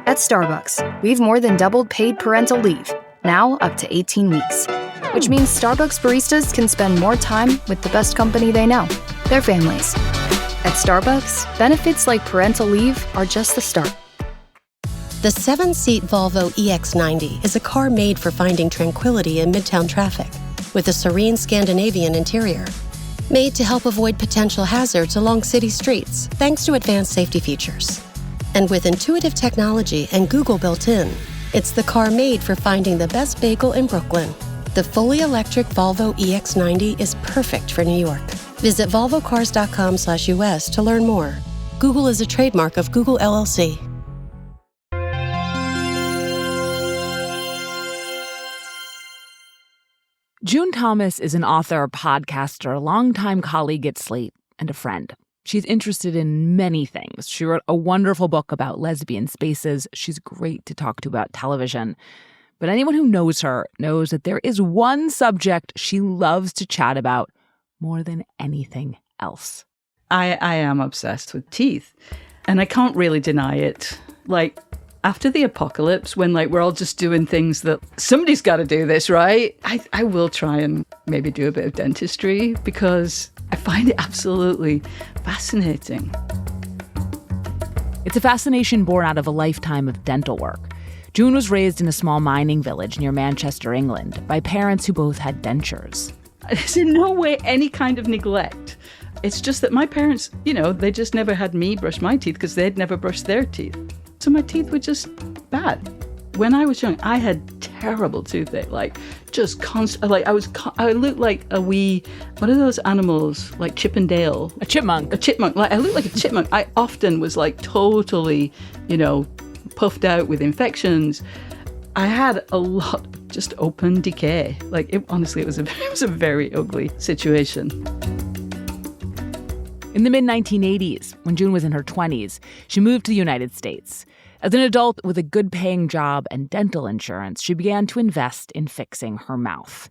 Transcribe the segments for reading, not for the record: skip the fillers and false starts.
At Starbucks, we've more than doubled paid parental leave, now up to 18 weeks. Which means Starbucks baristas can spend more time with the best company they know, their families. At Starbucks, benefits like parental leave are just the start. The 7-seat Volvo EX90 is a car made for finding tranquility in midtown traffic, with a serene Scandinavian interior. Made to help avoid potential hazards along city streets, thanks to advanced safety features. And with intuitive technology and Google built in, it's the car made for finding the best bagel in Brooklyn. The fully electric Volvo EX90 is perfect for New York. Visit volvocars.com/US to learn more. Google is a trademark of Google LLC. June Thomas is an author, podcaster, longtime colleague at Slate, and a friend. She's interested in many things. She wrote a wonderful book about lesbian spaces. She's great to talk to about television. But anyone who knows her knows that there is one subject she loves to chat about more than anything else. I am obsessed with teeth, and I can't really deny it. Like, after the apocalypse, when we're all just doing things that somebody's got to do this, right? I will try and maybe do a bit of dentistry because I find it absolutely fascinating. It's a fascination born out of a lifetime of dental work. June was raised in a small mining village near Manchester, England, by parents who both had dentures. There's in no way any kind of neglect. It's just that my parents, they just never had me brush my teeth because they'd never brushed their teeth. So my teeth were just bad. When I was young, I had terrible toothache, just constant. I looked like a wee, what are those animals, like Chippendale? A chipmunk. A chipmunk. I looked like a chipmunk. I often was totally, puffed out with infections. I had a lot just open decay. Honestly, it was a very ugly situation. In the mid-1980s, when June was in her 20s, she moved to the United States. As an adult with a good-paying job and dental insurance, she began to invest in fixing her mouth.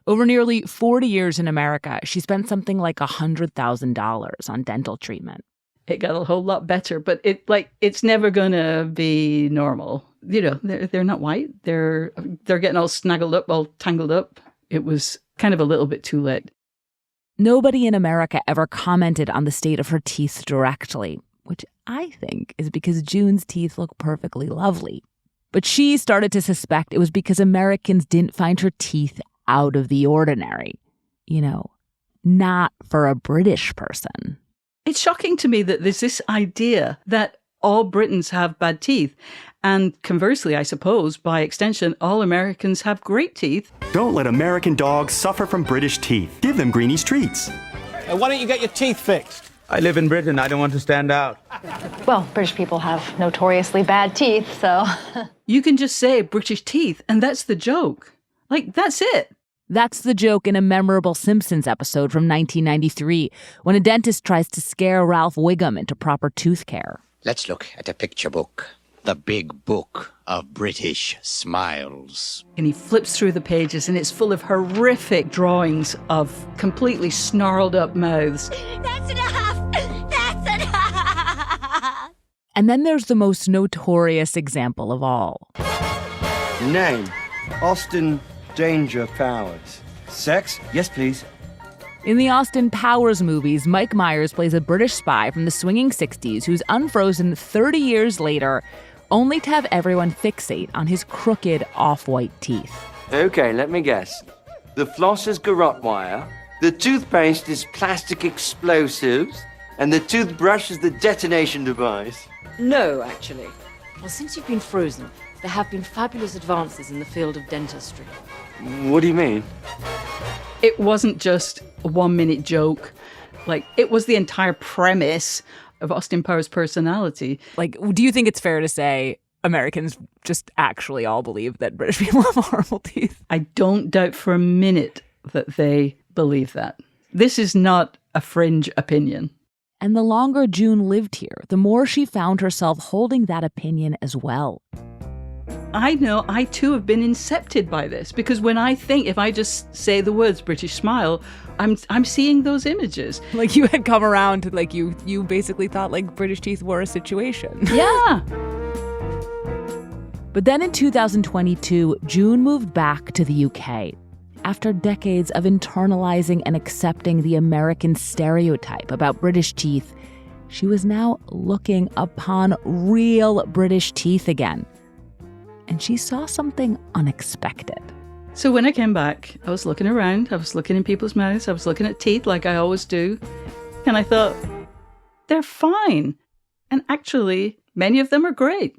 Over nearly 40 years in America, she spent something like $100,000 on dental treatment. It got a whole lot better, but it's never going to be normal. They're not white. They're getting all snaggled up, all tangled up. It was kind of a little bit too late. Nobody in America ever commented on the state of her teeth directly, which I think is because June's teeth look perfectly lovely. But she started to suspect it was because Americans didn't find her teeth out of the ordinary. Not for a British person. It's shocking to me that there's this idea that all Britons have bad teeth. And conversely, I suppose, by extension, all Americans have great teeth. Don't let American dogs suffer from British teeth. Give them Greenie's treats. Why don't you get your teeth fixed? I live in Britain. I don't want to stand out. Well, British people have notoriously bad teeth, so... You can just say British teeth, and that's the joke. That's it. That's the joke in a memorable Simpsons episode from 1993, when a dentist tries to scare Ralph Wiggum into proper tooth care. Let's look at a picture book. The big book of British smiles. And he flips through the pages, and it's full of horrific drawings of completely snarled up mouths. That's enough! That's enough! And then there's the most notorious example of all. Name, Austin Danger Powers. Sex? Yes, please. In the Austin Powers movies, Mike Myers plays a British spy from the swinging 60s who's unfrozen 30 years later, only to have everyone fixate on his crooked off-white teeth. Okay, let me guess. The floss is garrote wire, the toothpaste is plastic explosives, and the toothbrush is the detonation device. No, actually. Well, since you've been frozen, there have been fabulous advances in the field of dentistry. What do you mean? It wasn't just a 1-minute joke. It was the entire premise of Austin Powers' personality. Do you think it's fair to say Americans just actually all believe that British people have horrible teeth? I don't doubt for a minute that they believe that. This is not a fringe opinion. And the longer June lived here, the more she found herself holding that opinion as well. I know I too have been incepted by this, because when I think, if I just say the words British smile, I'm seeing those images. You had come around to you basically thought British teeth were a situation. Yeah. But then in 2022, June moved back to the UK. After decades of internalizing and accepting the American stereotype about British teeth, she was now looking upon real British teeth again. And she saw something unexpected. So when I came back, I was looking around, I was looking in people's mouths, I was looking at teeth like I always do. And I thought, they're fine. And actually, many of them are great.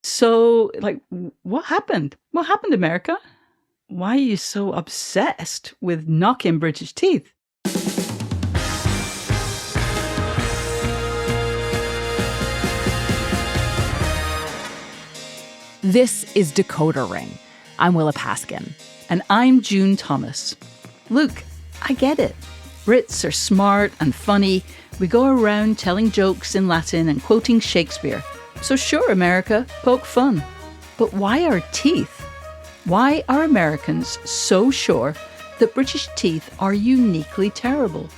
So, what happened? What happened, America? Why are you so obsessed with knocking British teeth? This is Decoder Ring. I'm Willa Paskin. And I'm June Thomas. Look, I get it. Brits are smart and funny. We go around telling jokes in Latin and quoting Shakespeare. So sure, America, poke fun. But why our teeth? Why are Americans so sure that British teeth are uniquely terrible?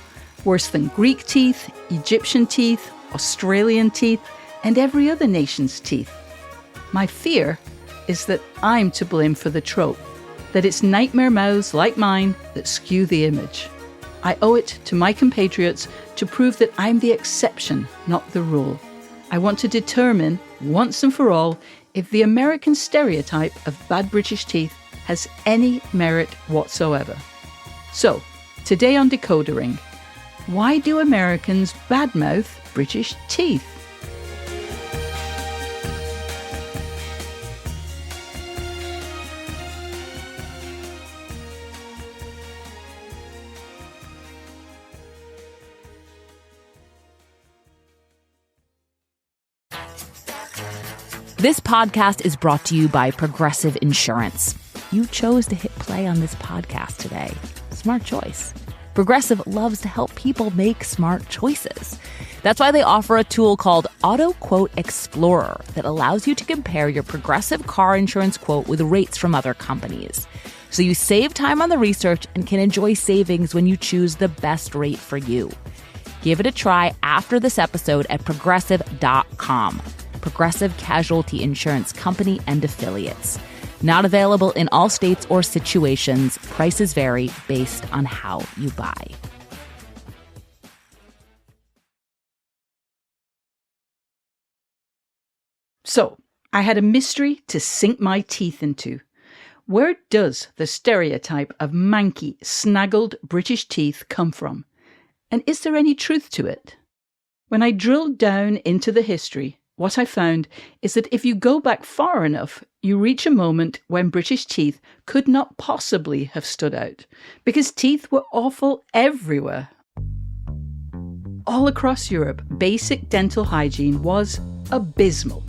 Worse than Greek teeth, Egyptian teeth, Australian teeth, and every other nation's teeth. My fear is that I'm to blame for the trope, that it's nightmare mouths like mine that skew the image. I owe it to my compatriots to prove that I'm the exception, not the rule. I want to determine, once and for all, if the American stereotype of bad British teeth has any merit whatsoever. So, today on Decoder Ring, why do Americans badmouth British teeth? This podcast is brought to you by Progressive Insurance. You chose to hit play on this podcast today. Smart choice. Progressive loves to help people make smart choices. That's why they offer a tool called Auto Quote Explorer that allows you to compare your Progressive car insurance quote with rates from other companies. So you save time on the research and can enjoy savings when you choose the best rate for you. Give it a try after this episode at Progressive.com. Progressive Casualty Insurance Company and Affiliates. Not available in all states or situations. Prices vary based on how you buy. So, I had a mystery to sink my teeth into. Where does the stereotype of manky, snaggled British teeth come from? And is there any truth to it? When I drilled down into the history, what I found is that if you go back far enough, you reach a moment when British teeth could not possibly have stood out, because teeth were awful everywhere. All across Europe, basic dental hygiene was abysmal.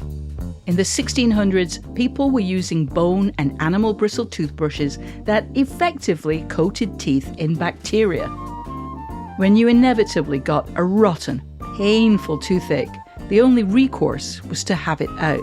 In the 1600s, people were using bone and animal bristle toothbrushes that effectively coated teeth in bacteria. When you inevitably got a rotten, painful toothache, the only recourse was to have it out.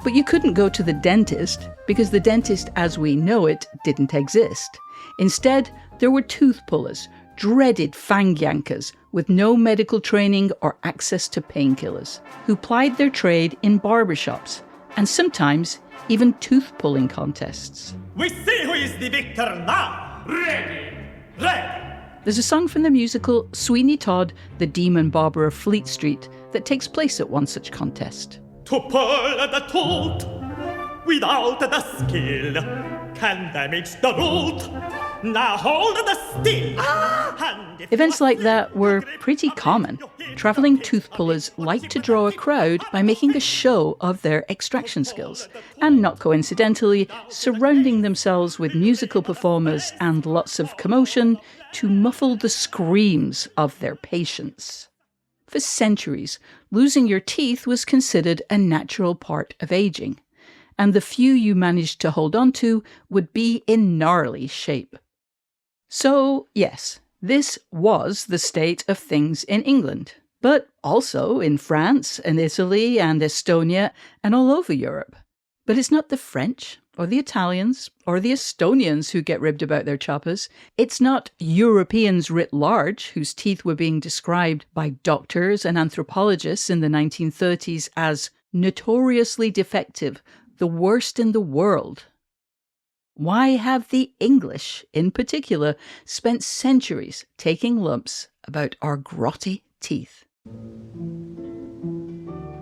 But you couldn't go to the dentist because the dentist as we know it didn't exist. Instead, there were tooth pullers, dreaded fang yankers with no medical training or access to painkillers, who plied their trade in barbershops and sometimes even tooth pulling contests. We see who is the victor now. Ready, ready. There's a song from the musical Sweeney Todd, the Demon Barber of Fleet Street, that takes place at one such contest. To pull the tooth without the skill can damage the root. Now hold the stick. Events like that were pretty common. Travelling tooth pullers liked to draw a crowd by making a show of their extraction skills, and not coincidentally, surrounding themselves with musical performers and lots of commotion to muffle the screams of their patients. For centuries, losing your teeth was considered a natural part of aging, and the few you managed to hold on to would be in gnarly shape. So, yes, this was the state of things in England, but also in France and Italy and Estonia and all over Europe. But it's not the French or the Italians or the Estonians who get ribbed about their choppers. It's not Europeans writ large whose teeth were being described by doctors and anthropologists in the 1930s as notoriously defective, the worst in the world. Why have the English, in particular, spent centuries taking lumps about our grotty teeth?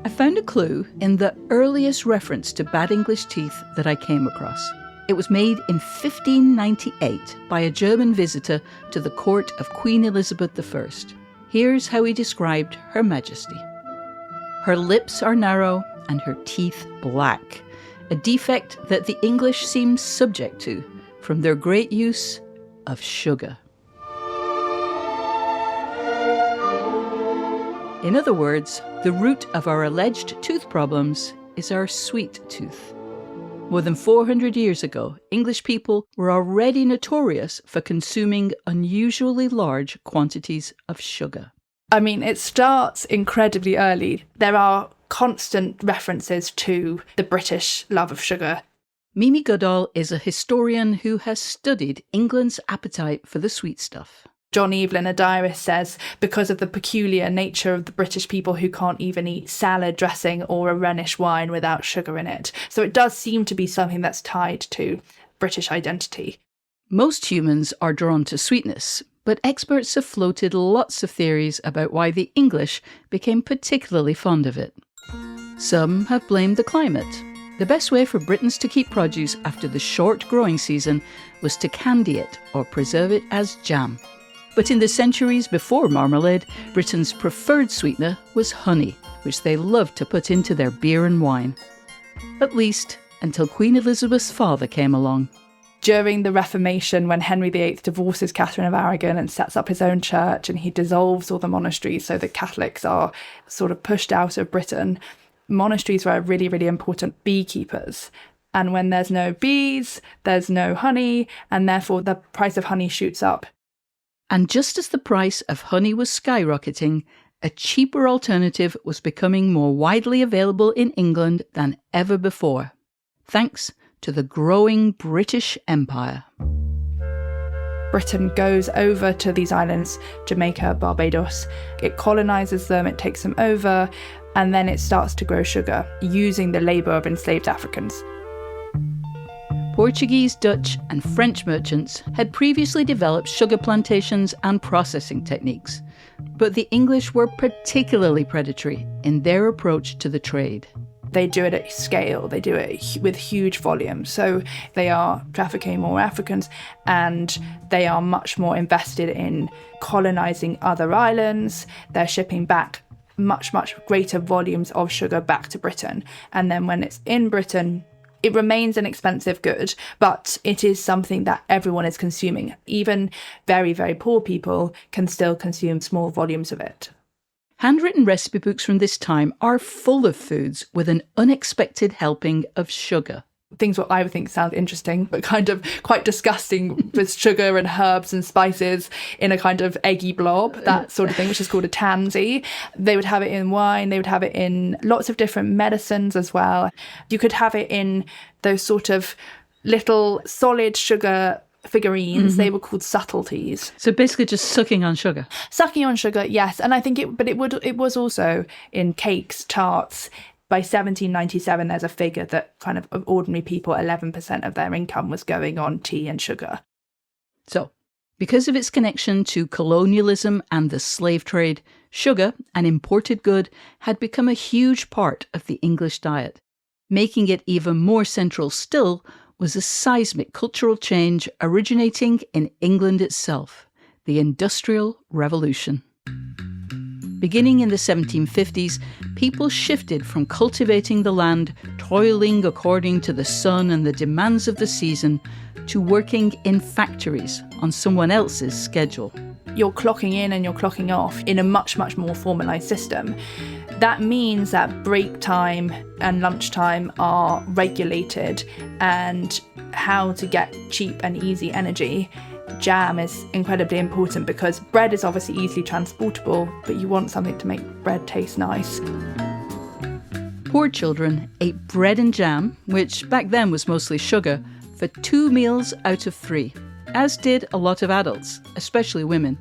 I found a clue in the earliest reference to bad English teeth that I came across. It was made in 1598 by a German visitor to the court of Queen Elizabeth I. Here's how he described Her Majesty. Her lips are narrow and her teeth black, a defect that the English seem subject to from their great use of sugar. In other words, the root of our alleged tooth problems is our sweet tooth. More than 400 years ago, English people were already notorious for consuming unusually large quantities of sugar. I mean, it starts incredibly early. There are constant references to the British love of sugar. Mimi Goodall is a historian who has studied England's appetite for the sweet stuff. John Evelyn, a diarist, says because of the peculiar nature of the British people who can't even eat salad dressing or a Rhenish wine without sugar in it. So it does seem to be something that's tied to British identity. Most humans are drawn to sweetness, but experts have floated lots of theories about why the English became particularly fond of it. Some have blamed the climate. The best way for Britons to keep produce after the short growing season was to candy it or preserve it as jam. But in the centuries before marmalade, Britain's preferred sweetener was honey, which they loved to put into their beer and wine. At least until Queen Elizabeth's father came along. During the Reformation, when Henry VIII divorces Catherine of Aragon and sets up his own church and he dissolves all the monasteries so that Catholics are sort of pushed out of Britain, monasteries were really, really important beekeepers. And when there's no bees, there's no honey, and therefore the price of honey shoots up. And just as the price of honey was skyrocketing, a cheaper alternative was becoming more widely available in England than ever before, thanks to the growing British Empire. Britain goes over to these islands, Jamaica, Barbados. It colonises them, it takes them over, and then it starts to grow sugar using the labour of enslaved Africans. Portuguese, Dutch and French merchants had previously developed sugar plantations and processing techniques, but the English were particularly predatory in their approach to the trade. They do it at scale, they do it with huge volumes, so they are trafficking more Africans and they are much more invested in colonising other islands. They're shipping back much, much greater volumes of sugar back to Britain, and then when it's in Britain, it remains an expensive good, but it is something that everyone is consuming. Even very, very poor people can still consume small volumes of it. Handwritten recipe books from this time are full of foods with an unexpected helping of sugar. Things what I would think sound interesting, but kind of quite disgusting with sugar and herbs and spices in a kind of eggy blob, that sort of thing, which is called a tansy. They would have it in wine, they would have it in lots of different medicines as well. You could have it in those sort of little solid sugar figurines. They were called subtleties. So basically just sucking on sugar. Sucking on sugar, yes. And I think it was also in cakes, tarts. By 1797, there's a figure that kind of ordinary people, 11% of their income was going on tea and sugar. So, because of its connection to colonialism and the slave trade, sugar, an imported good, had become a huge part of the English diet. Making it even more central still was a seismic cultural change originating in England itself, the Industrial Revolution. Beginning in the 1750s, people shifted from cultivating the land, toiling according to the sun and the demands of the season, to working in factories on someone else's schedule. You're clocking in and you're clocking off in a much, much more formalised system. That means that break time and lunchtime are regulated, and how to get cheap and easy energy. Jam is incredibly important because bread is obviously easily transportable, but you want something to make bread taste nice. Poor children ate bread and jam, which back then was mostly sugar, for 2 meals out of 3, as did a lot of adults, especially women.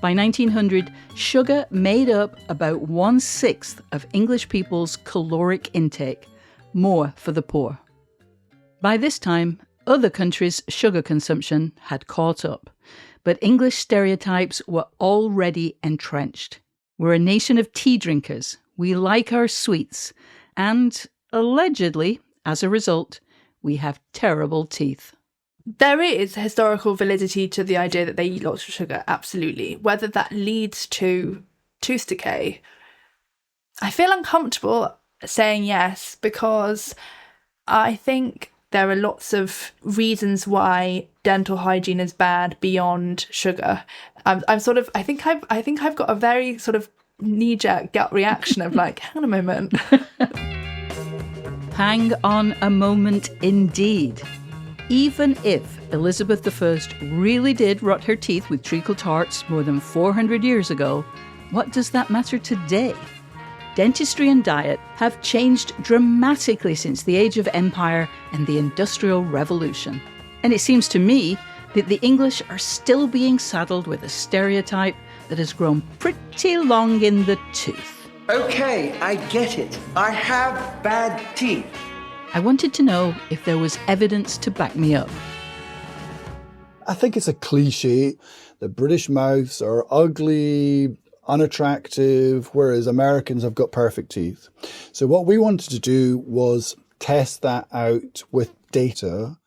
By 1900, sugar made up about 1/6 of English people's caloric intake, more for the poor. By this time, other countries' sugar consumption had caught up, but English stereotypes were already entrenched. We're a nation of tea drinkers. We like our sweets. And, allegedly, as a result, we have terrible teeth. There is historical validity to the idea that they eat lots of sugar, absolutely. Whether that leads to tooth decay, I feel uncomfortable saying yes, because I think there are lots of reasons why dental hygiene is bad beyond sugar. I think I've got a very sort of knee-jerk gut reaction of like, hang on a moment. Hang on a moment indeed. Even if Elizabeth I really did rot her teeth with treacle tarts more than 400 years ago, what does that matter today? Dentistry and diet have changed dramatically since the age of empire and the Industrial Revolution. And it seems to me that the English are still being saddled with a stereotype that has grown pretty long in the tooth. Okay, I get it. I have bad teeth. I wanted to know if there was evidence to back me up. I think it's a cliche that British mouths are ugly, unattractive, whereas Americans have got perfect teeth. So what we wanted to do was test that out with data.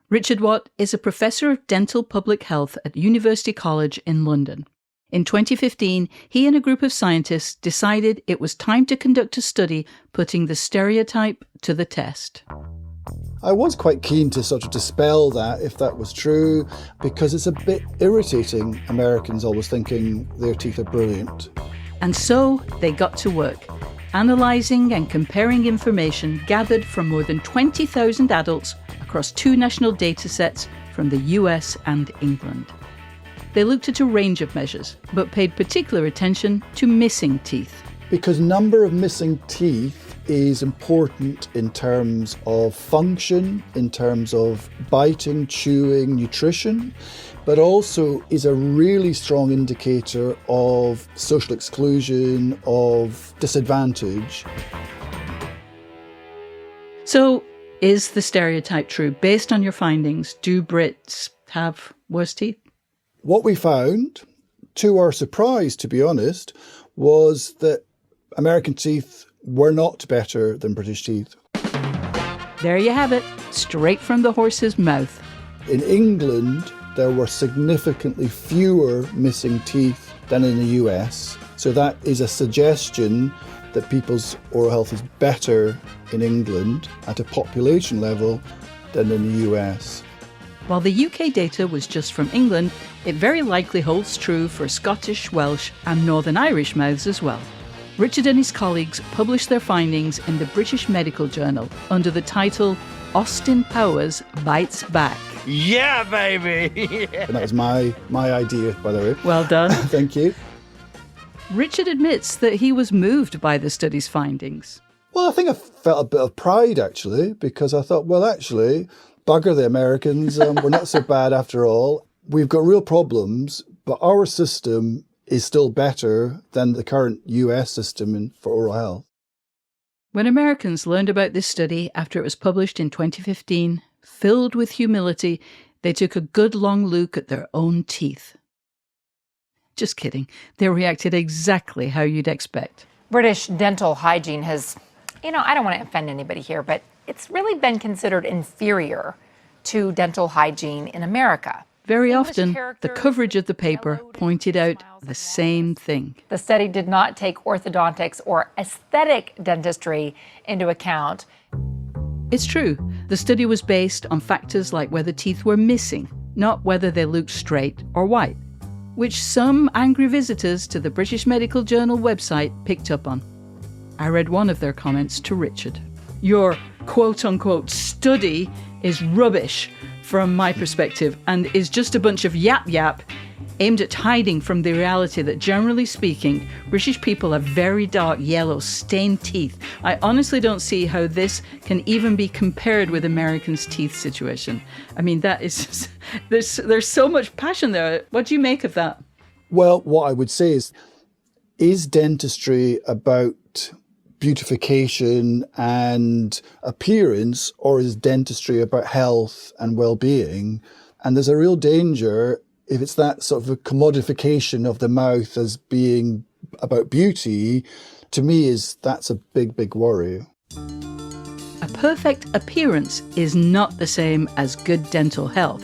Richard Watt is a professor of dental public health at University College in London. In 2015, he and a group of scientists decided it was time to conduct a study putting the stereotype to the test. I was quite keen to sort of dispel that, if that was true, because it's a bit irritating, Americans always thinking their teeth are brilliant. And so they got to work, analysing and comparing information gathered from more than 20,000 adults across 2 national data sets from the US and England. They looked at a range of measures, but paid particular attention to missing teeth. Because number of missing teeth is important in terms of function, in terms of biting, chewing, nutrition, but also is a really strong indicator of social exclusion, of disadvantage. So, is the stereotype true? Based on your findings, do Brits have worse teeth? What we found, to our surprise, to be honest, was that American teeth were not better than British teeth. There you have it, straight from the horse's mouth. In England, there were significantly fewer missing teeth than in the US. So that is a suggestion that people's oral health is better in England at a population level than in the US. While the UK data was just from England, it very likely holds true for Scottish, Welsh and Northern Irish mouths as well. Richard and his colleagues published their findings in the British Medical Journal under the title Austin Powers Bites Back. Yeah, baby! And that was my idea, by the way. Well done. Thank you. Richard admits that he was moved by the study's findings. Well, I think I felt a bit of pride, actually, because I thought, well, actually, bugger the Americans, we're not so bad after all. We've got real problems, but our system is still better than the current US system for oral health. When Americans learned about this study after it was published in 2015, filled with humility, they took a good long look at their own teeth. Just kidding. They reacted exactly how you'd expect. British dental hygiene has, I don't want to offend anybody here, but it's really been considered inferior to dental hygiene in America. Very often, the coverage of the paper pointed out the same thing. The study did not take orthodontics or aesthetic dentistry into account. It's true. The study was based on factors like whether teeth were missing, not whether they looked straight or white, which some angry visitors to the British Medical Journal website picked up on. I read one of their comments to Richard. Your quote-unquote study is rubbish from my perspective and is just a bunch of yap aimed at hiding from the reality that, generally speaking, British people have very dark yellow stained teeth. I honestly don't see how this can even be compared with Americans' teeth situation. I mean, that is there's so much passion there. What do you make of that? Well, what I would say is dentistry about beautification and appearance, or is dentistry about health and well-being? And there's a real danger if it's that sort of a commodification of the mouth as being about beauty. To me, that's a big, big worry. A perfect appearance is not the same as good dental health,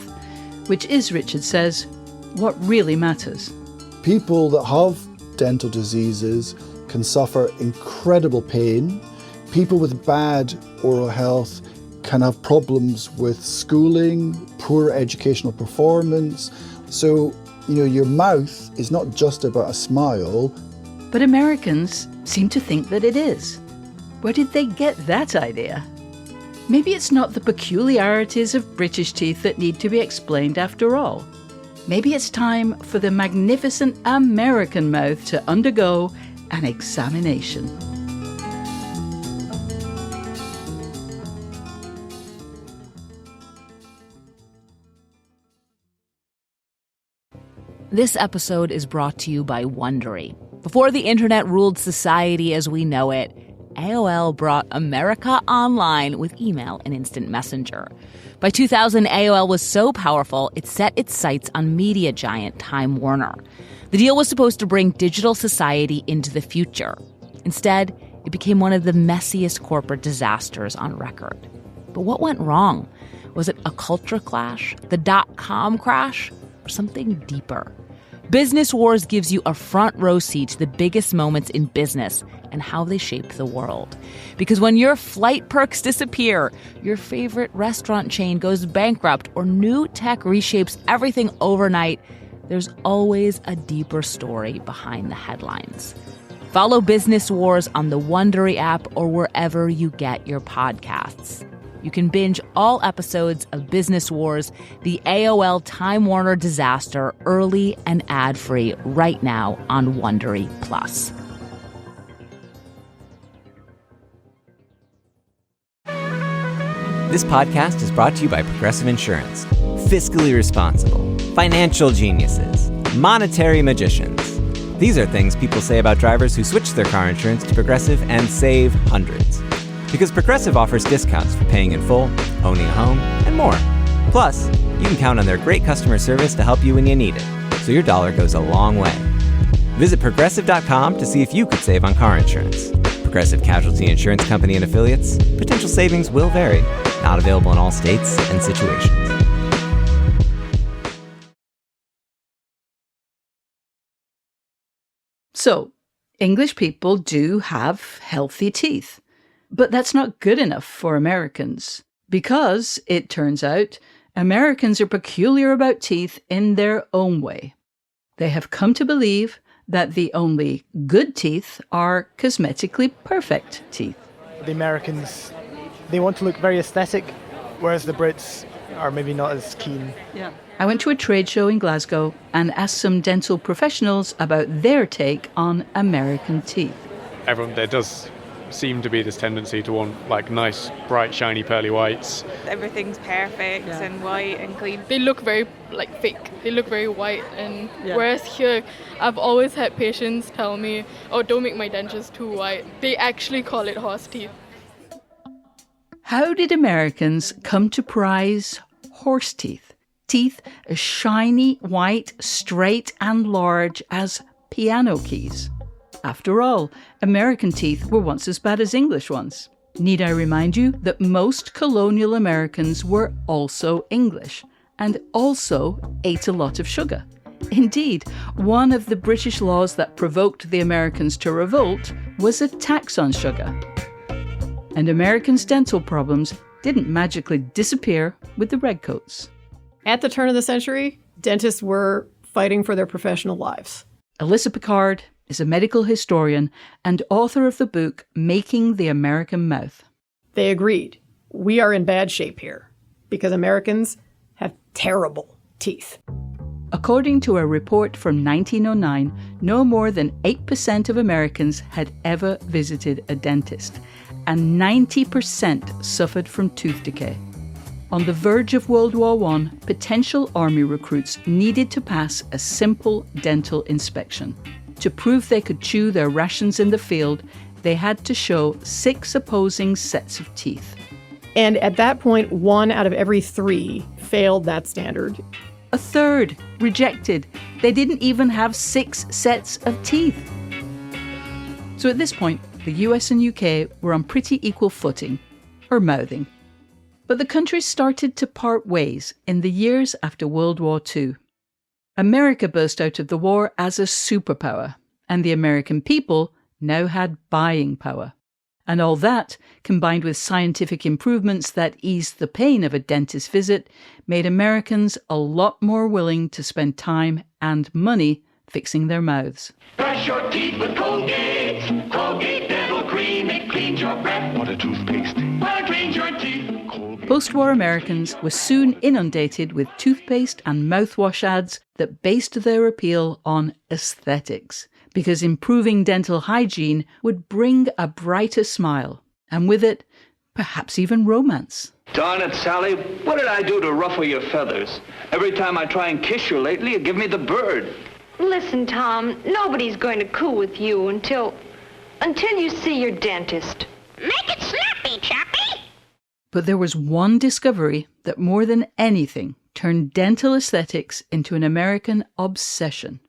which is, Richard says, what really matters. People that have dental diseases can suffer incredible pain. People with bad oral health can have problems with schooling, poor educational performance. So, your mouth is not just about a smile. But Americans seem to think that it is. Where did they get that idea? Maybe it's not the peculiarities of British teeth that need to be explained after all. Maybe it's time for the magnificent American mouth to undergo an examination. This episode is brought to you by Wondery. Before the internet ruled society as we know it, AOL brought America online with email and instant messenger. By 2000, AOL was so powerful, it set its sights on media giant Time Warner. The deal was supposed to bring digital society into the future. Instead, it became one of the messiest corporate disasters on record. But what went wrong? Was it a culture clash, the dot-com crash, or something deeper? Business Wars gives you a front row seat to the biggest moments in business and how they shape the world. Because when your flight perks disappear, your favorite restaurant chain goes bankrupt, or new tech reshapes everything overnight, there's always a deeper story behind the headlines. Follow Business Wars on the Wondery app or wherever you get your podcasts. You can binge all episodes of Business Wars, the AOL Time Warner disaster, early and ad-free right now on Wondery Plus. This podcast is brought to you by Progressive Insurance. Fiscally responsible, financial geniuses, monetary magicians. These are things people say about drivers who switch their car insurance to Progressive and save hundreds. Because Progressive offers discounts for paying in full, owning a home, and more. Plus, you can count on their great customer service to help you when you need it, so your dollar goes a long way. Visit Progressive.com to see if you could save on car insurance. Progressive Casualty Insurance Company and Affiliates. Potential savings will vary. Not available in all states and situations. So, English people do have healthy teeth. But that's not good enough for Americans, because, it turns out, Americans are peculiar about teeth in their own way. They have come to believe that the only good teeth are cosmetically perfect teeth. The Americans, they want to look very aesthetic, whereas the Brits are maybe not as keen. Yeah. I went to a trade show in Glasgow and asked some dental professionals about their take on American teeth. Everyone, there does seem to be this tendency to want like nice, bright, shiny, pearly whites. Everything's perfect and white and clean. They look very fake. They look very white, and whereas here, I've always had patients tell me, "Oh, don't make my dentures too white." They actually call it horse teeth. How did Americans come to prize horse teeth? Teeth as shiny, white, straight, and large as piano keys. After all, American teeth were once as bad as English ones. Need I remind you that most colonial Americans were also English and also ate a lot of sugar? Indeed, one of the British laws that provoked the Americans to revolt was a tax on sugar. And Americans' dental problems didn't magically disappear with the redcoats. At the turn of the century, dentists were fighting for their professional lives. Alyssa Picard is a medical historian and author of the book Making the American Mouth. They agreed. We are in bad shape here because Americans have terrible teeth. According to a report from 1909, no more than 8% of Americans had ever visited a dentist, and 90% suffered from tooth decay. On the verge of World War I, potential army recruits needed to pass a simple dental inspection. To prove they could chew their rations in the field, they had to show 6 opposing sets of teeth. And at that point, 1 out of every 3 failed that standard. A third rejected. They didn't even have 6 sets of teeth. So at this point, the US and UK were on pretty equal footing, or mouthing. But the countries started to part ways in the years after World War II. America burst out of the war as a superpower, and the American people now had buying power. And all that, combined with scientific improvements that eased the pain of a dentist visit, made Americans a lot more willing to spend time and money fixing their mouths. Brush your teeth with Colgate. Colgate Dental Cream. It cleans your breath. What a toothpaste. Well, it cleans your teeth. Post-war Americans were soon inundated with toothpaste and mouthwash ads that based their appeal on aesthetics, because improving dental hygiene would bring a brighter smile, and with it, perhaps even romance. Darn it, Sally, what did I do to ruffle your feathers? Every time I try and kiss you lately, you give me the bird. Listen, Tom, nobody's going to coo with you until you see your dentist. Make it snappy, Chappie! But there was one discovery that more than anything turned dental aesthetics into an American obsession.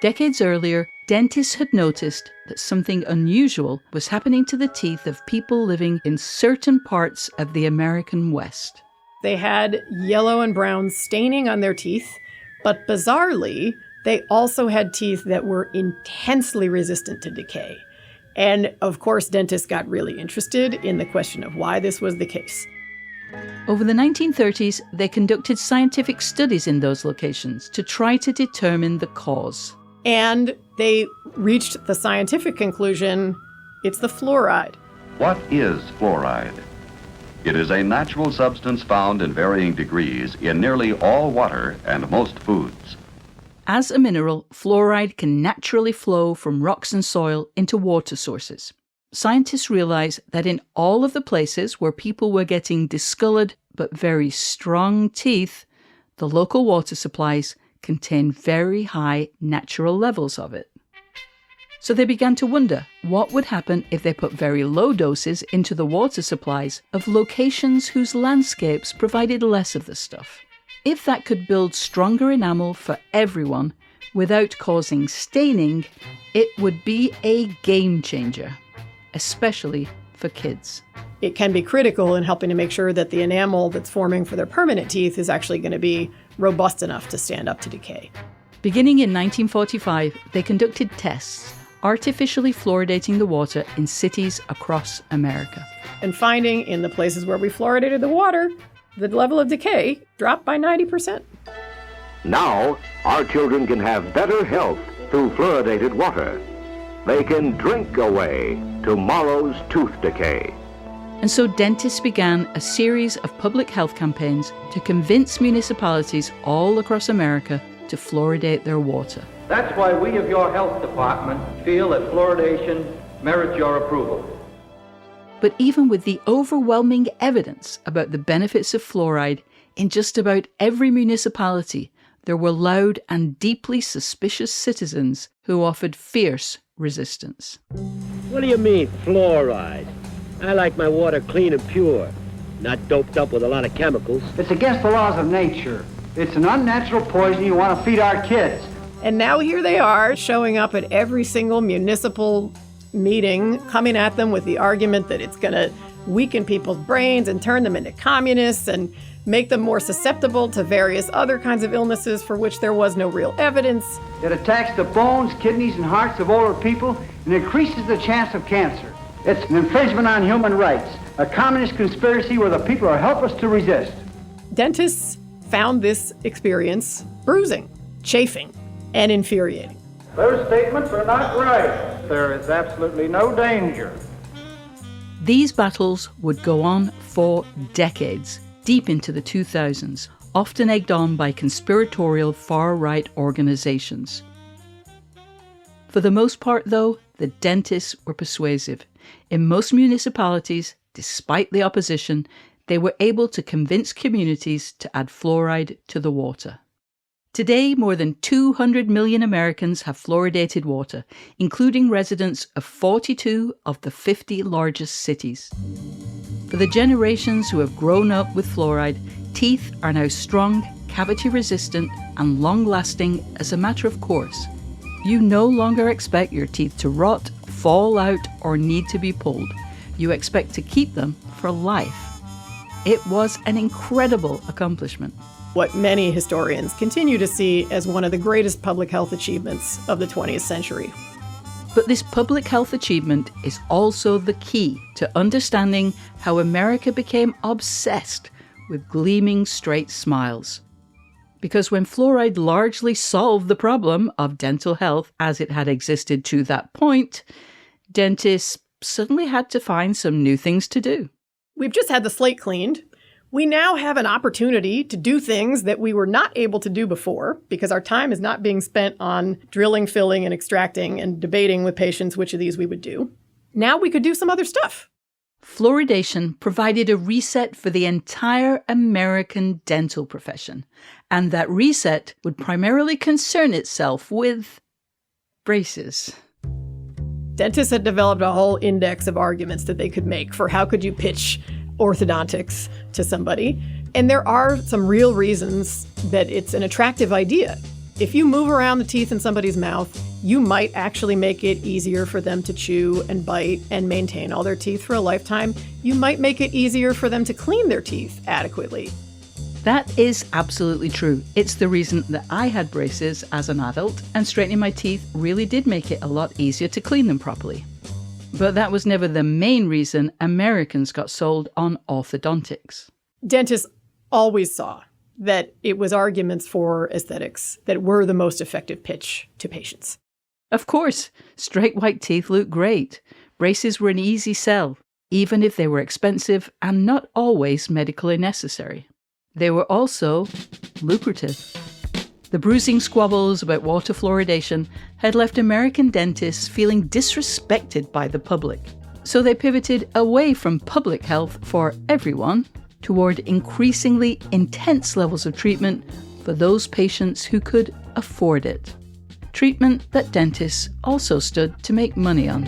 Decades earlier, dentists had noticed that something unusual was happening to the teeth of people living in certain parts of the American West. They had yellow and brown staining on their teeth, but bizarrely, they also had teeth that were intensely resistant to decay. And of course, dentists got really interested in the question of why this was the case. Over the 1930s, they conducted scientific studies in those locations to try to determine the cause. And they reached the scientific conclusion, it's the fluoride. What is fluoride? It is a natural substance found in varying degrees in nearly all water and most foods. As a mineral, fluoride can naturally flow from rocks and soil into water sources. Scientists realize that in all of the places where people were getting discolored but very strong teeth, the local water supplies contain very high natural levels of it. So they began to wonder what would happen if they put very low doses into the water supplies of locations whose landscapes provided less of the stuff. If that could build stronger enamel for everyone without causing staining, it would be a game changer, especially for kids. It can be critical in helping to make sure that the enamel that's forming for their permanent teeth is actually going to be robust enough to stand up to decay. Beginning in 1945, they conducted tests artificially fluoridating the water in cities across America. And finding in the places where we fluoridated the water, the level of decay dropped by 90%. Now, our children can have better health through fluoridated water. They can drink away tomorrow's tooth decay. And so dentists began a series of public health campaigns to convince municipalities all across America to fluoridate their water. That's why we of your health department feel that fluoridation merits your approval. But even with the overwhelming evidence about the benefits of fluoride, in just about every municipality, there were loud and deeply suspicious citizens who offered fierce resistance. What do you mean, fluoride? I like my water clean and pure, not doped up with a lot of chemicals. It's against the laws of nature. It's an unnatural poison you want to feed our kids. And now here they are, showing up at every single municipal meeting, coming at them with the argument that it's going to weaken people's brains and turn them into communists and make them more susceptible to various other kinds of illnesses for which there was no real evidence. It attacks the bones, kidneys, and hearts of older people and increases the chance of cancer. It's an infringement on human rights, a communist conspiracy where the people are helpless to resist. Dentists found this experience bruising, chafing, and infuriating. Those statements are not right. There is absolutely no danger. These battles would go on for decades, deep into the 2000s, often egged on by conspiratorial far-right organizations. For the most part, though, the dentists were persuasive. In most municipalities, despite the opposition, they were able to convince communities to add fluoride to the water. Today, more than 200 million Americans have fluoridated water, including residents of 42 of the 50 largest cities. For the generations who have grown up with fluoride, teeth are now strong, cavity-resistant, and long-lasting as a matter of course. You no longer expect your teeth to rot, fall out, or need to be pulled. You expect to keep them for life. It was an incredible accomplishment. What many historians continue to see as one of the greatest public health achievements of the 20th century. But this public health achievement is also the key to understanding how America became obsessed with gleaming straight smiles. Because when fluoride largely solved the problem of dental health as it had existed to that point, dentists suddenly had to find some new things to do. We've just had the slate cleaned. We now have an opportunity to do things that we were not able to do before because our time is not being spent on drilling, filling, and extracting and debating with patients which of these we would do. Now we could do some other stuff. Fluoridation provided a reset for the entire American dental profession, and that reset would primarily concern itself with braces. Dentists had developed a whole index of arguments that they could make for how could you pitch orthodontics to somebody. And there are some real reasons that it's an attractive idea. If you move around the teeth in somebody's mouth, you might actually make it easier for them to chew and bite and maintain all their teeth for a lifetime. You might make it easier for them to clean their teeth adequately. That is absolutely true. It's the reason that I had braces as an adult, and straightening my teeth really did make it a lot easier to clean them properly. But that was never the main reason Americans got sold on orthodontics. Dentists always saw that it was arguments for aesthetics that were the most effective pitch to patients. Of course, straight white teeth look great. Braces were an easy sell, even if they were expensive and not always medically necessary. They were also lucrative. The bruising squabbles about water fluoridation had left American dentists feeling disrespected by the public. So they pivoted away from public health for everyone toward increasingly intense levels of treatment for those patients who could afford it. Treatment that dentists also stood to make money on.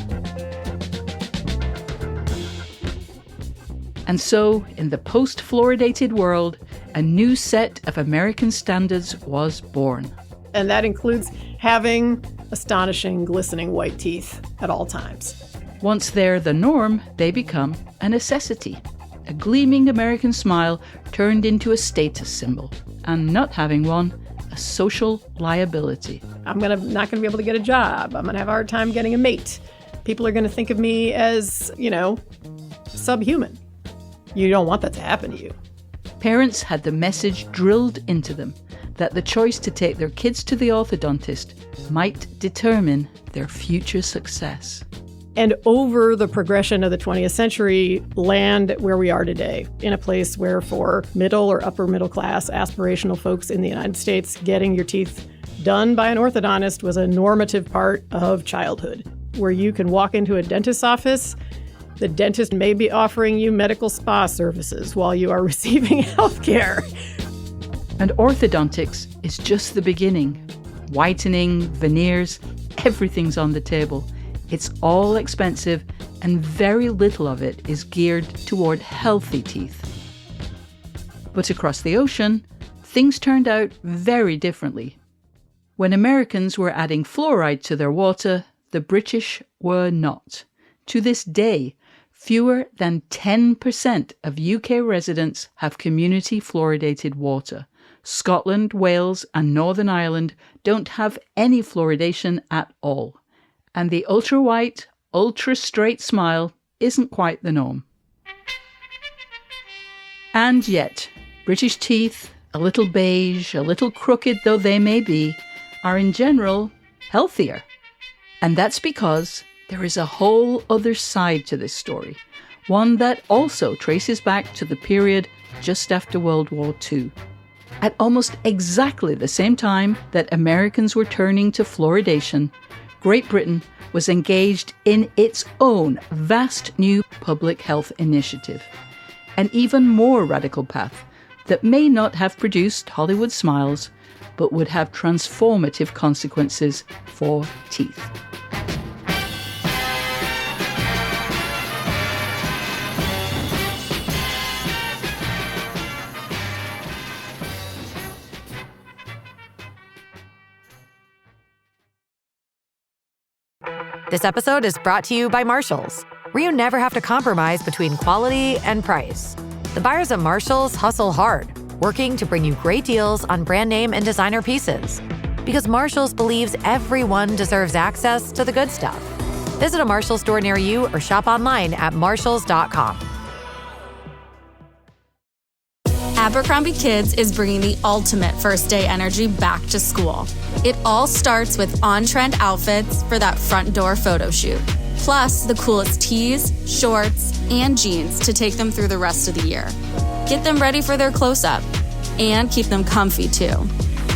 And so, in the post-fluoridated world, a new set of American standards was born. And that includes having astonishing, glistening white teeth at all times. Once they're the norm, they become a necessity. A gleaming American smile turned into a status symbol, and not having one, a social liability. I'm not going to be able to get a job. I'm going to have a hard time getting a mate. People are going to think of me as, subhuman. You don't want that to happen to you. Parents had the message drilled into them that the choice to take their kids to the orthodontist might determine their future success. And over the progression of the 20th century, land where we are today, in a place where for middle or upper middle class aspirational folks in the United States, getting your teeth done by an orthodontist was a normative part of childhood, where you can walk into a dentist's office. The dentist may be offering you medical spa services while you are receiving health care. And orthodontics is just the beginning. Whitening, veneers, everything's on the table. It's all expensive, and very little of it is geared toward healthy teeth. But across the ocean, things turned out very differently. When Americans were adding fluoride to their water, the British were not. To this day, fewer than 10% of UK residents have community fluoridated water. Scotland, Wales, and Northern Ireland don't have any fluoridation at all. And the ultra-white, ultra-straight smile isn't quite the norm. And yet, British teeth, a little beige, a little crooked though they may be, are in general healthier. And that's because there is a whole other side to this story, one that also traces back to the period just after World War II. At almost exactly the same time that Americans were turning to fluoridation, Great Britain was engaged in its own vast new public health initiative, an even more radical path that may not have produced Hollywood smiles, but would have transformative consequences for teeth. This episode is brought to you by Marshalls, where you never have to compromise between quality and price. The buyers at Marshalls hustle hard, working to bring you great deals on brand name and designer pieces. Because Marshalls believes everyone deserves access to the good stuff. Visit a Marshalls store near you or shop online at marshalls.com. Abercrombie Kids is bringing the ultimate first day energy back to school. It all starts with on-trend outfits for that front door photo shoot. Plus, the coolest tees, shorts, and jeans to take them through the rest of the year. Get them ready for their close-up and keep them comfy too.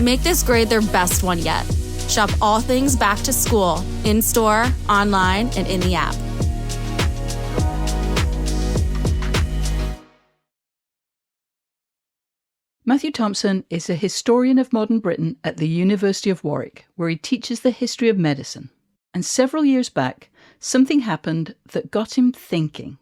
Make this grade their best one yet. Shop all things back to school, in-store, online, and in the app. Matthew Thompson is a historian of modern Britain at the University of Warwick, where he teaches the history of medicine. And several years back, something happened that got him thinking.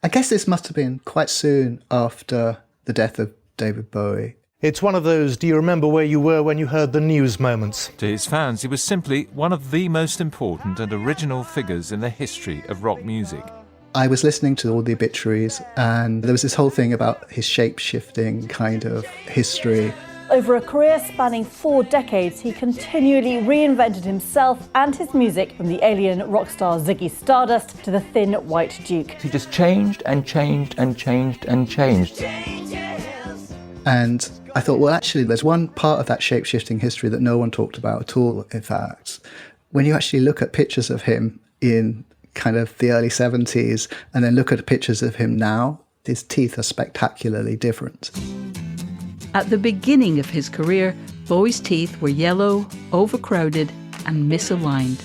I guess this must have been quite soon after the death of David Bowie. It's one of those do you remember where you were when you heard the news moments. To his fans, he was simply one of the most important and original figures in the history of rock music. I was listening to all the obituaries, and there was this whole thing about his shape-shifting kind of history. Over a career spanning 4 decades, he continually reinvented himself and his music, from the alien rock star Ziggy Stardust to the thin white Duke. He just changed and changed and changed and changed. And I thought, well, actually, there's one part of that shape-shifting history that no one talked about at all, in fact. When you actually look at pictures of him in kind of the early 70s and then look at pictures of him now, his teeth are spectacularly different. At the beginning of his career, Bowie's teeth were yellow, overcrowded, and misaligned.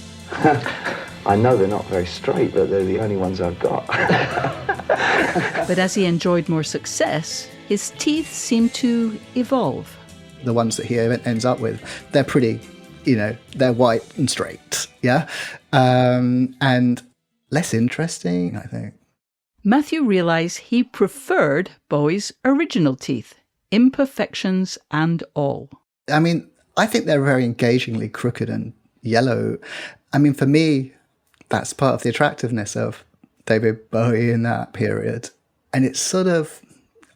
I know they're not very straight, but they're the only ones I've got. But as he enjoyed more success, his teeth seemed to evolve. The ones that he ends up with, they're pretty, they're white and straight, yeah? And less interesting, I think. Matthew realised he preferred Bowie's original teeth, imperfections and all. I mean, I think they're very engagingly crooked and yellow. I mean, for me, that's part of the attractiveness of David Bowie in that period. And it's sort of,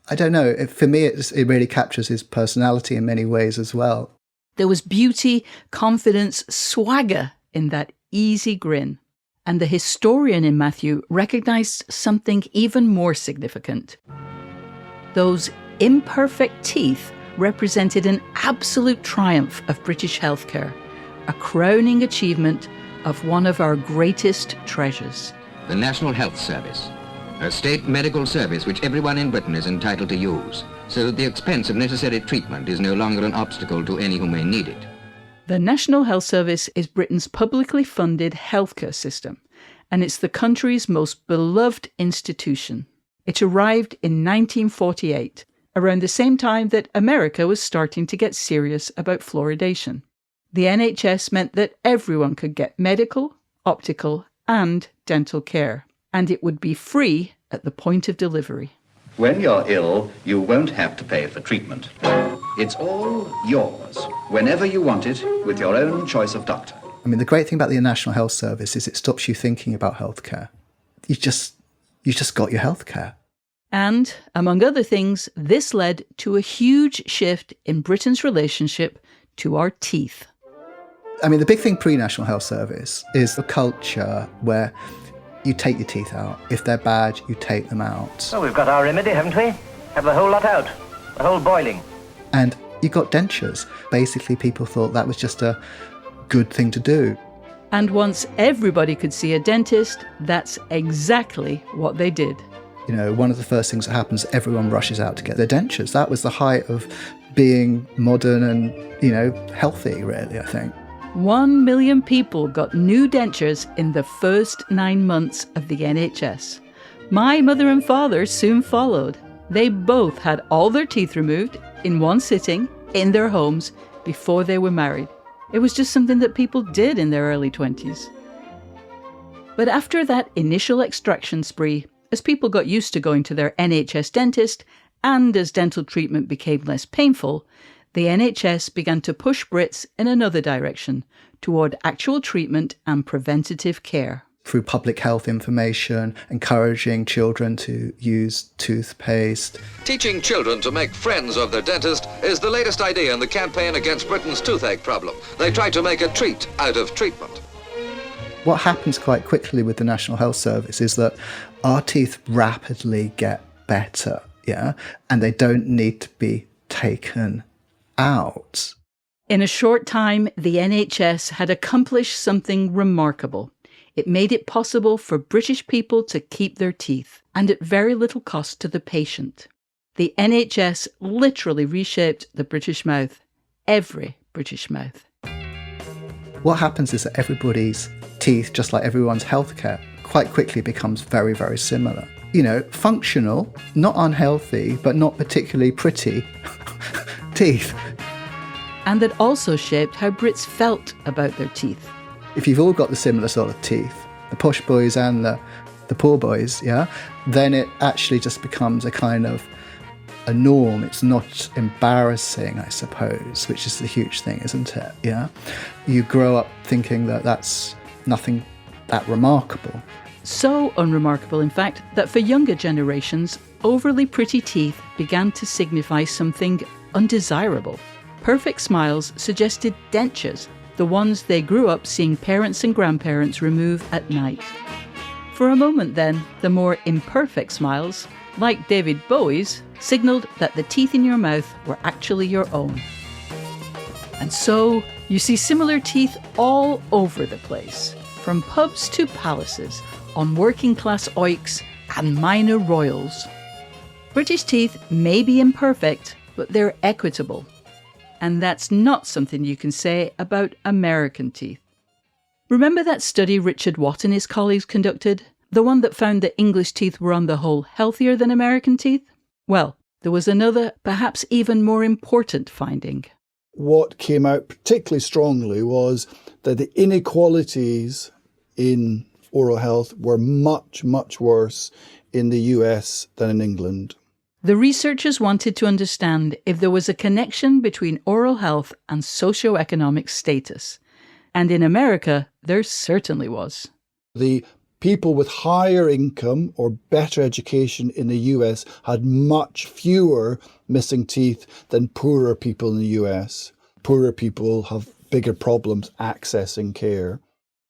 I don't know, for me, it really captures his personality in many ways as well. There was beauty, confidence, swagger in that easy grin. And the historian in Matthew recognised something even more significant. Those imperfect teeth represented an absolute triumph of British healthcare, a crowning achievement of one of our greatest treasures. The National Health Service, a state medical service which everyone in Britain is entitled to use, so that the expense of necessary treatment is no longer an obstacle to any who may need it. The National Health Service is Britain's publicly funded healthcare system, and it's the country's most beloved institution. It arrived in 1948, around the same time that America was starting to get serious about fluoridation. The NHS meant that everyone could get medical, optical, and dental care, and it would be free at the point of delivery. When you're ill, you won't have to pay for treatment. It's all yours, whenever you want it, with your own choice of doctor. I mean, the great thing about the National Health Service is it stops you thinking about healthcare. You just got your healthcare. And, among other things, this led to a huge shift in Britain's relationship to our teeth. I mean, the big thing pre-National Health Service is the culture where you take your teeth out. If they're bad, you take them out. Well, we've got our remedy, haven't we? Have the whole lot out. The whole boiling. And you got dentures. Basically, people thought that was just a good thing to do. And once everybody could see a dentist, that's exactly what they did. One of the first things that happens, everyone rushes out to get their dentures. That was the height of being modern and, healthy, really, I think. 1 million people got new dentures in the first 9 months of the NHS. My mother and father soon followed. They both had all their teeth removed in one sitting, in their homes, before they were married. It was just something that people did in their early 20s. But after that initial extraction spree, as people got used to going to their NHS dentist, and as dental treatment became less painful, the NHS began to push Brits in another direction, toward actual treatment and preventative care. Through public health information, encouraging children to use toothpaste. Teaching children to make friends of their dentist is the latest idea in the campaign against Britain's toothache problem. They try to make a treat out of treatment. What happens quite quickly with the National Health Service is that our teeth rapidly get better, yeah? And they don't need to be taken out. In a short time, the NHS had accomplished something remarkable. It made it possible for British people to keep their teeth, and at very little cost to the patient. The NHS literally reshaped the British mouth. Every British mouth. What happens is that everybody's teeth, just like everyone's healthcare, quite quickly becomes very, very similar. You know, functional, not unhealthy, but not particularly pretty teeth. And that also shaped how Brits felt about their teeth. If you've all got the similar sort of teeth, the posh boys and the poor boys, yeah, then it actually just becomes a kind of a norm. It's not embarrassing, I suppose, which is the huge thing, isn't it? Yeah, you grow up thinking that that's nothing that remarkable. So unremarkable, in fact, that for younger generations, overly pretty teeth began to signify something undesirable. Perfect smiles suggested dentures, the ones they grew up seeing parents and grandparents remove at night. For a moment then, the more imperfect smiles, like David Bowie's, signalled that the teeth in your mouth were actually your own. And so, you see similar teeth all over the place, from pubs to palaces, on working-class oiks and minor royals. British teeth may be imperfect, but they're equitable. And that's not something you can say about American teeth. Remember that study Richard Watt and his colleagues conducted? The one that found that English teeth were on the whole healthier than American teeth? Well, there was another, perhaps even more important finding. What came out particularly strongly was that the inequalities in oral health were much, much worse in the US than in England. The researchers wanted to understand if there was a connection between oral health and socioeconomic status. And in America, there certainly was. The people with higher income or better education in the US had much fewer missing teeth than poorer people in the US. Poorer people have bigger problems accessing care.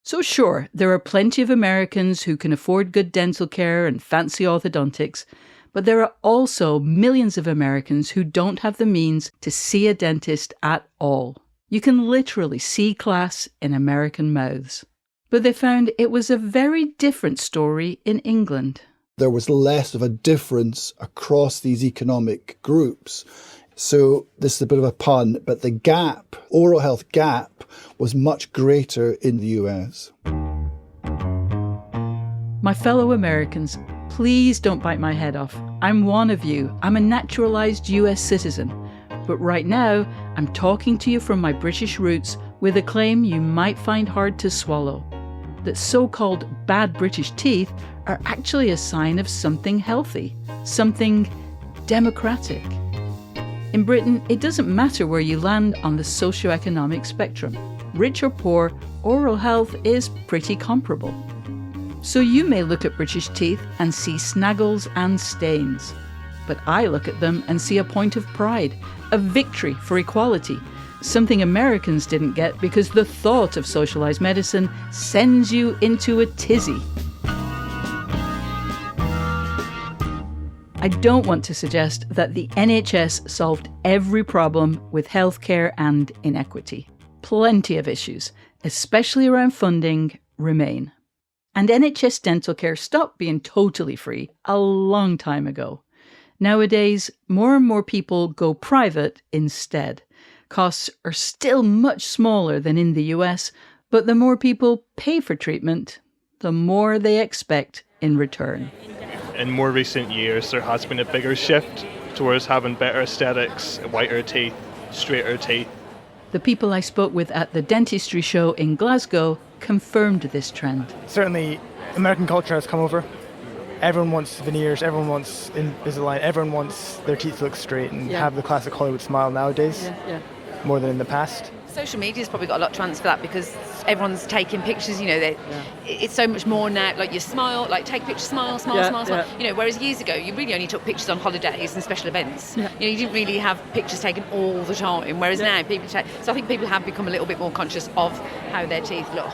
So sure, there are plenty of Americans who can afford good dental care and fancy orthodontics, but there are also millions of Americans who don't have the means to see a dentist at all. You can literally see class in American mouths. But they found it was a very different story in England. There was less of a difference across these economic groups. So this is a bit of a pun, but the gap, oral health gap, was much greater in the US. My fellow Americans, please don't bite my head off. I'm one of you. I'm a naturalized US citizen. But right now, I'm talking to you from my British roots with a claim you might find hard to swallow. That so-called bad British teeth are actually a sign of something healthy, something democratic. In Britain, it doesn't matter where you land on the socioeconomic spectrum. Rich or poor, oral health is pretty comparable. So you may look at British teeth and see snaggles and stains. But I look at them and see a point of pride, a victory for equality, something Americans didn't get because the thought of socialized medicine sends you into a tizzy. I don't want to suggest that the NHS solved every problem with healthcare and inequity. Plenty of issues, especially around funding, remain. And NHS dental care stopped being totally free a long time ago. Nowadays, more and more people go private instead. Costs are still much smaller than in the US, but the more people pay for treatment, the more they expect in return. In more recent years, there has been a bigger shift towards having better aesthetics, whiter teeth, straighter teeth. The people I spoke with at the dentistry show in Glasgow confirmed this trend. Certainly, American culture has come over. Everyone wants veneers, everyone wants Invisalign, everyone wants their teeth to look straight and have the classic Hollywood smile nowadays, more than in the past. Social media's probably got a lot to answer for that because everyone's taking pictures, it's so much more now, like you smile, like take a picture, smile. Whereas years ago, you really only took pictures on holidays and special events. You didn't really have pictures taken all the time, whereas now people take, so I think people have become a little bit more conscious of how their teeth look.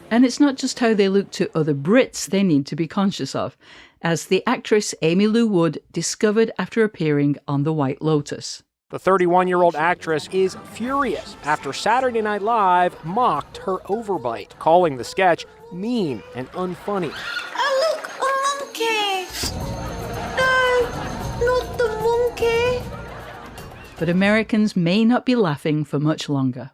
And it's not just how they look to other Brits they need to be conscious of, as the actress Amy Lou Wood discovered after appearing on The White Lotus. The 31-year-old actress is furious after Saturday Night Live mocked her overbite, calling the sketch mean and unfunny. Oh, look, a monkey! No, not the monkey! But Americans may not be laughing for much longer.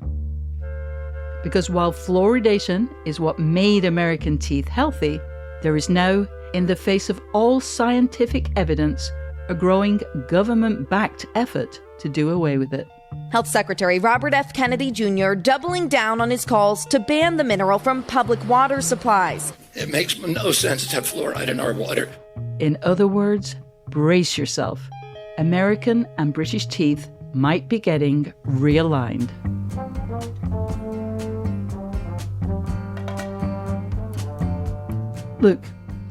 Because while fluoridation is what made American teeth healthy, there is now, in the face of all scientific evidence, a growing government-backed effort to do away with it. Health Secretary Robert F. Kennedy Jr. doubling down on his calls to ban the mineral from public water supplies. It makes no sense to have fluoride in our water. In other words, brace yourself. American and British teeth might be getting realigned. Look,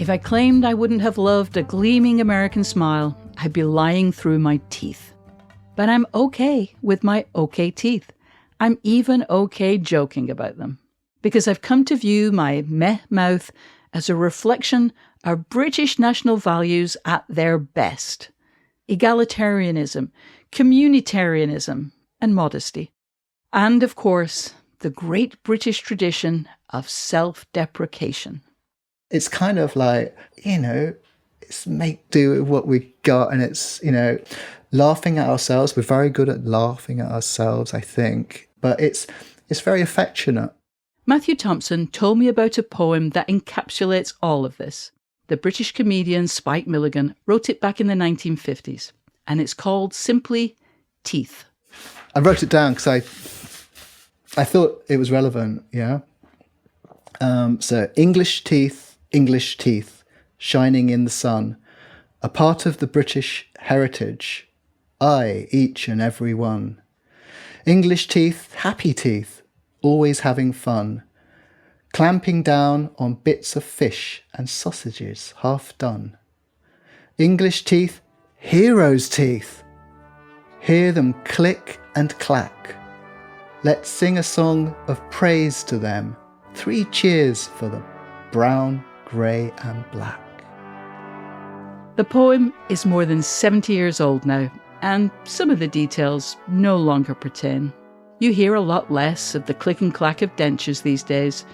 if I claimed I wouldn't have loved a gleaming American smile, I'd be lying through my teeth. But I'm okay with my okay teeth. I'm even okay joking about them. Because I've come to view my meh mouth as a reflection of British national values at their best. Egalitarianism, communitarianism, and modesty. And of course, the great British tradition of self-deprecation. It's kind of like, it's make do with what we got, and it's, laughing at ourselves. We're very good at laughing at ourselves, I think, but it's very affectionate. Matthew Thompson told me about a poem that encapsulates all of this. The British comedian Spike Milligan wrote it back in the 1950s, and it's called simply Teeth. I wrote it down because I thought it was relevant, So English teeth, shining in the sun, a part of the British heritage, I, each and every one. English teeth, happy teeth, always having fun, clamping down on bits of fish and sausages half done. English teeth, heroes' teeth, hear them click and clack. Let's sing a song of praise to them, 3 cheers for them, brown, grey and black. The poem is more than 70 years old now, and some of the details no longer pertain. You hear a lot less of the click and clack of dentures these days,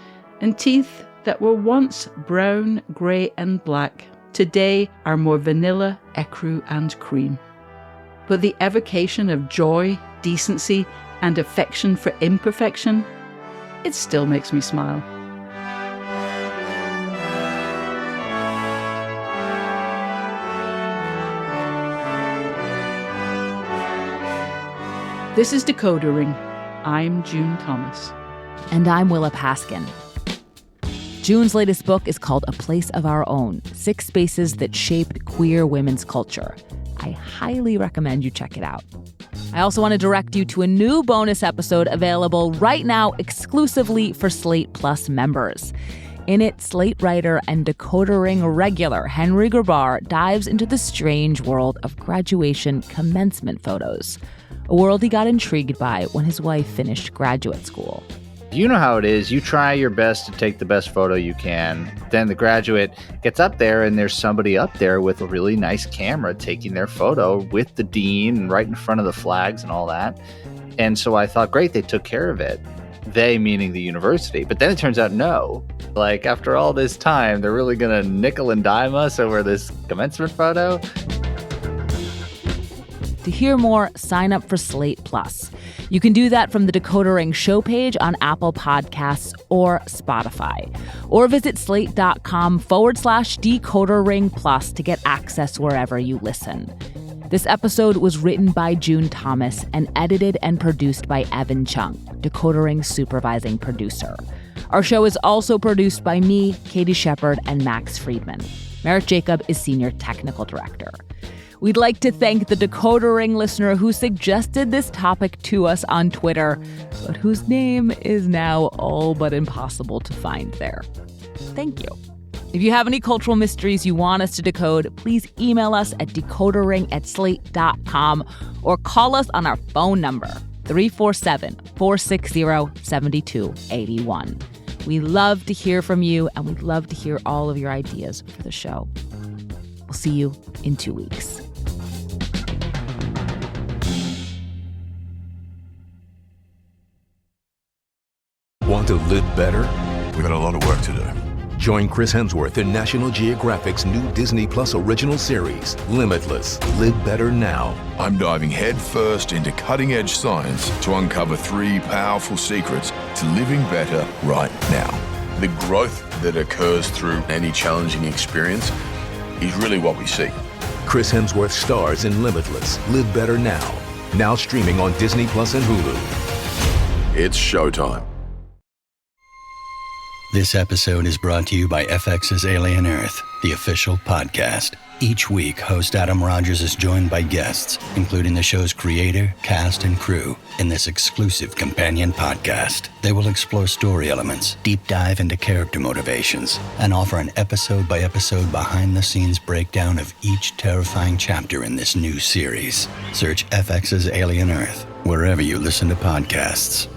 and teeth that were once brown, grey and black today are more vanilla, ecru and cream. But the evocation of joy, decency and affection for imperfection, it still makes me smile. This is Decoder Ring. I'm June Thomas. And I'm Willa Paskin. June's latest book is called A Place of Our Own, 6 Spaces That Shaped Queer Women's Culture. I highly recommend you check it out. I also want to direct you to a new bonus episode available right now exclusively for Slate Plus members. In it, Slate writer and Decoder Ring regular Henry Grabar dives into the strange world of graduation commencement photos, a world he got intrigued by when his wife finished graduate school. You know how it is. You try your best to take the best photo you can. Then the graduate gets up there and there's somebody up there with a really nice camera taking their photo with the dean right in front of the flags and all that. And so I thought, great, they took care of it. They meaning the university. But then it turns out, no. Like, after all this time, they're really going to nickel and dime us over this commencement photo? To hear more, sign up for Slate Plus. You can do that from the Decoder Ring show page on Apple Podcasts or Spotify. Or visit slate.com/Decoder Ring Plus to get access wherever you listen. This episode was written by June Thomas and edited and produced by Evan Chung, Decoder Ring's supervising producer. Our show is also produced by me, Katie Shepard, and Max Freedman. Merritt Jacob is senior technical director. We'd like to thank the Decoder Ring listener who suggested this topic to us on Twitter, but whose name is now all but impossible to find there. Thank you. If you have any cultural mysteries you want us to decode, please email us at decoderring@slate.com or call us on our phone number, 347-460-7281. We love to hear from you, and we'd love to hear all of your ideas for the show. We'll see you in 2 weeks. Want to live better? We got a lot of work to do. Join Chris Hemsworth in National Geographic's new Disney Plus original series, Limitless. Live Better Now. I'm diving headfirst into cutting-edge science to uncover 3 powerful secrets to living better right now. The growth that occurs through any challenging experience is really what we seek. Chris Hemsworth stars in Limitless. Live Better Now. Now streaming on Disney Plus and Hulu. It's showtime. This episode is brought to you by FX's Alien Earth, the official podcast. Each week, host Adam Rogers is joined by guests, including the show's creator, cast, and crew, in this exclusive companion podcast. They will explore story elements, deep dive into character motivations, and offer an episode-by-episode behind-the-scenes breakdown of each terrifying chapter in this new series. Search FX's Alien Earth wherever you listen to podcasts.